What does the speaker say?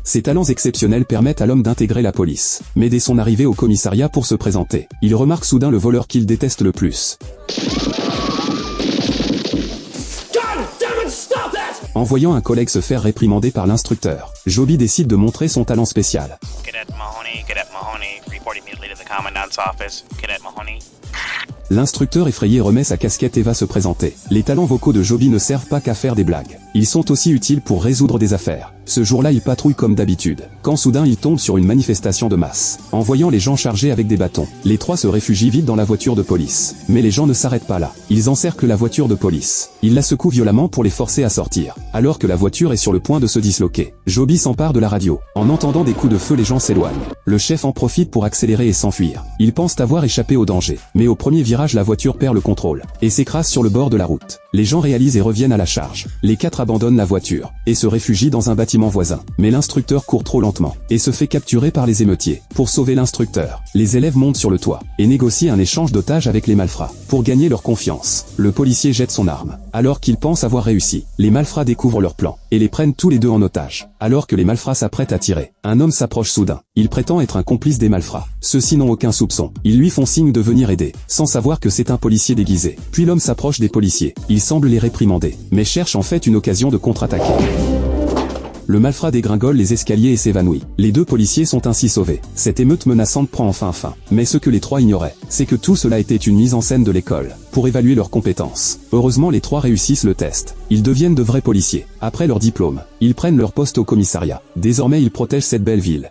Ses talents exceptionnels permettent à l'homme d'intégrer la police. Mais dès son arrivée au commissariat pour se présenter, il remarque soudain le voleur qu'il déteste le plus. En voyant un collègue se faire réprimander par l'instructeur, Joby décide de montrer son talent spécial. L'instructeur effrayé remet sa casquette et va se présenter. Les talents vocaux de Joby ne servent pas qu'à faire des blagues. Ils sont aussi utiles pour résoudre des affaires. Ce jour-là, il patrouille comme d'habitude, quand soudain il tombe sur une manifestation de masse. En voyant les gens chargés avec des bâtons, les trois se réfugient vite dans la voiture de police. Mais les gens ne s'arrêtent pas là. Ils encerclent la voiture de police. Ils la secouent violemment pour les forcer à sortir. Alors que la voiture est sur le point de se disloquer, Joby s'empare de la radio. En entendant des coups de feu, les gens s'éloignent. Le chef en profite pour accélérer et s'enfuir. Ils pensent avoir échappé au danger. Mais au premier virage, la voiture perd le contrôle et s'écrase sur le bord de la route. Les gens réalisent et reviennent à la charge. Les quatre abandonnent la voiture et se réfugient dans un bâtiment voisin. Mais l'instructeur court trop lentement et se fait capturer par les émeutiers. Pour sauver l'instructeur, les élèves montent sur le toit et négocient un échange d'otages avec les malfrats. Pour gagner leur confiance, le policier jette son arme. Alors qu'ils pensent avoir réussi, les malfrats découvrent leur plan et les prennent tous les deux en otage. Alors que les malfrats s'apprêtent à tirer, un homme s'approche soudain. Il prétend être un complice des malfrats. Ceux-ci n'ont aucun soupçon. Ils lui font signe de venir aider, sans savoir que c'est un policier déguisé. Puis l'homme s'approche des policiers. Il semble les réprimander, mais cherche en fait une occasion de contre-attaquer. Le malfrat dégringole les escaliers et s'évanouit. Les deux policiers sont ainsi sauvés. Cette émeute menaçante prend enfin fin. Mais ce que les trois ignoraient, c'est que tout cela était une mise en scène de l'école, pour évaluer leurs compétences. Heureusement, les trois réussissent le test. Ils deviennent de vrais policiers. Après leur diplôme, ils prennent leur poste au commissariat. Désormais, ils protègent cette belle ville.